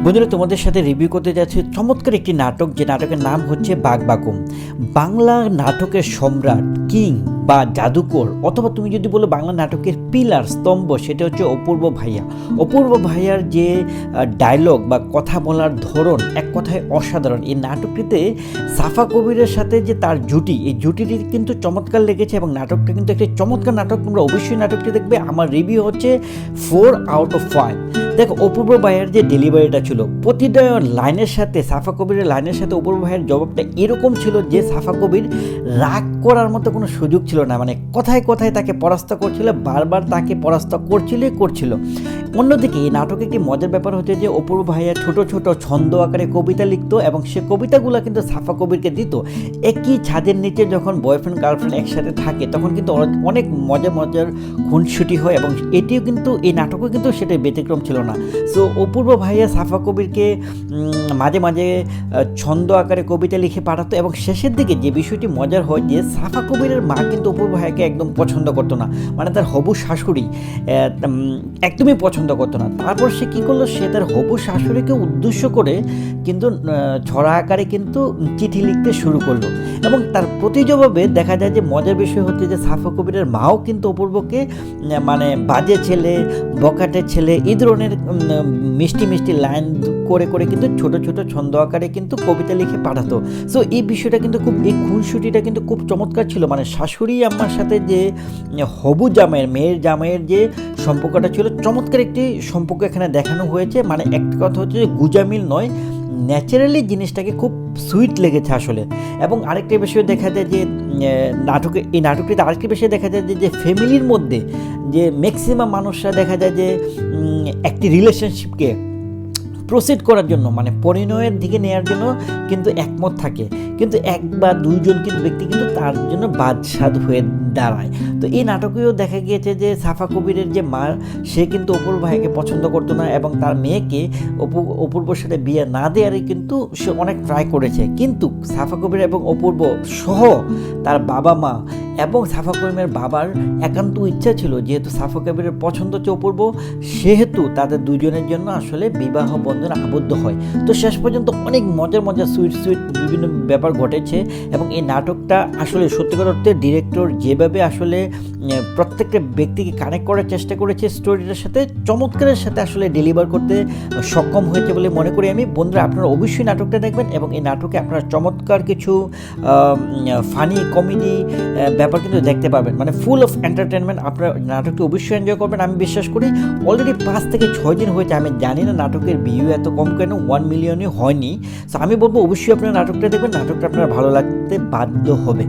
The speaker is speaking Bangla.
বন্ধুরা, তোমাদের সাথে রিভিউ করতে যাচ্ছে চমৎকার একটি নাটক, যে নাটকের নাম হচ্ছে বাঘবাকুম। বাংলা নাটকের সম্রাট, কিং বা জাদুকর, অথবা তুমি যদি বলো বাংলা নাটকের পিলার, স্তম্ভ, সেটা হচ্ছে অপূর্ব ভাইয়া। অপূর্ব ভাইয়ার যে ডায়লগ বা কথা বলার ধরন, এক কথায় অসাধারণ। এই নাটকটিতে সাফা কবিরের সাথে যে তার জুটি, এই জুটিটি কিন্তু চমৎকার লেগেছে এবং নাটকটা কিন্তু একটি চমৎকার নাটক। তোমরা অবশ্যই নাটকটি দেখবে। আমার রিভিউ হচ্ছে 4 out of 5। দেখো, অপূর্ব ভাইয়ের যে ডেলিভারিটা ছিল, প্রতিটা লাইনের সাথে, সাফা কবিরের লাইনের সাথে অপূর্ব ভাইয়ের জবাবটা এরকম ছিল যে সাফা কবির রাগ করার মতো কোনো সুযোগ ছিল না। মানে কথায় কথায় তাকে পরাস্ত করছিল, বারবার তাকে পরাস্ত করছিল। অন্যদিকে এই নাটকে একটি মজার ব্যাপার হচ্ছে যে অপূর্ব ভাইয়া ছোট ছোট ছন্দ আকারে কবিতা লিখত এবং সে কবিতাগুলো কিন্তু সাফা কবিরকে দিত। একই ছাদের নিচে যখন বয়ফ্রেন্ড গার্লফ্রেন্ড একসাথে থাকে, তখন কিন্তু অনেক মজার খুনসুটি হয় এবং এটিও কিন্তু, এই নাটকও কিন্তু সেটাই ব্যতিক্রম ছিল না। সো অপূর্ব ভাইয়া সাফা কবিরকে মাঝে মাঝে ছন্দ আকারে কবিতা লিখে পাঠাতো এবং শেষের দিকে যে বিষয়টি মজার হয় যে সাফা কবিরের মা কিন্তু অপূর্ব ভাইয়াকে একদম পছন্দ করতো না, মানে তার হবু শাশুড়ি একদমই পছন্দ করতো না। তারপর সে কী করলো, সে তার হবু শাশুড়িকে উদ্দেশ্য করে কিন্তু ছড়া আকারে কিন্তু চিঠি লিখতে শুরু করলো এবং তার প্রতি জবাবে দেখা যায় যে মজার বিষয় হচ্ছে যে সাফা কবিরের মাও কিন্তু অপূর্বকে মানে বাজে ছেলে, বকাটে ছেলে, এই ধরনের মিষ্টি লাইন করে কিন্তু ছোট ছোট ছন্দ আকারে কিন্তু কবিতা লিখে পাঠাতো। সো এই বিষয়টা কিন্তু খুব, এই খুনসুটিটা কিন্তু খুব চমৎকার ছিল। মানে শাশুড়ি আম্মার সাথে যে হবু জামাইয়ের, মেয়ের জামাইয়ের যে সম্পর্কটা ছিল, চমৎকার একটি সম্পর্ক এখানে দেখানো হয়েছে। মানে একটা কথা হচ্ছে যে গুজামিল নয়, ন্যাচারালি জিনিসটাকে খুব সুইট লেগেছে আসলে। এবং আরেকটা বিষয় দেখা যায় যে এই নাটকটিতে আরেকটি বিষয় দেখা যায় যে ফ্যামিলির মধ্যে যে ম্যাক্সিমাম মানুষরা দেখা যায় যে একটি রিলেশনশিপকে প্রসিড করার জন্য, মানে পরিণয়ের দিকে নেওয়ার জন্য কিন্তু একমত থাকে, কিন্তু এক বা দুইজন কিন্তু ব্যক্তি কিন্তু তার জন্য বাদশাদ হয়ে দাঁড়ায়। তো এই নাটকেও দেখা গিয়েছে যে সাফা কবিরের যে মা, সে কিন্তু অপূর্ব ভাইকে পছন্দ করতো না এবং তার মেয়েকে অপূর্বর সাথে বিয়ে না দেওয়ারই কিন্তু সে অনেক ট্রাই করেছে। কিন্তু সাফা কবির এবং অপূর্ব সহ তার বাবা মা এবং সাফা কবিরের বাবার একান্ত ইচ্ছা ছিল, যেহেতু সাফা কবিরের পছন্দ হচ্ছে অপূর্ব, সেহেতু তাদের দুজনের জন্য আসলে বিবাহ বন্ধন আবদ্ধ হয়। তো শেষ পর্যন্ত অনেক মজার সুইট বিভিন্ন ব্যাপার ঘটেছে এবং এই নাটকটা আসলে সত্যিকার অর্থে ডিরেক্টর যেভাবে আসলে প্রত্যেকটা ব্যক্তিকে কানেক্ট করার চেষ্টা করেছে স্টোরিটার সাথে, চমৎকারের সাথে আসলে ডেলিভার করতে সক্ষম হয়েছে বলে মনে করি আমি। বন্ধুরা, আপনারা অবশ্যই নাটকটা দেখবেন এবং এই নাটকে আপনারা চমৎকার কিছু ফানি কমেডি ব্যাপার কিন্তু দেখতে পাবেন, মানে ফুল অফ এন্টারটেনমেন্ট। আপনারা নাটকটি অবশ্যই এনজয় করবেন, আমি বিশ্বাস করি। অলরেডি 5 থেকে 6 দিন হয়েছে, আমি জানি না নাটকের ভিউ এত কম কেন, 1 মিলিয়নই হয়নি। সো আমি বলবো অবশ্যই আপনারা নাটকটা দেখবেন, নাটকটা আপনার ভালো লাগতে বাধ্য হবে।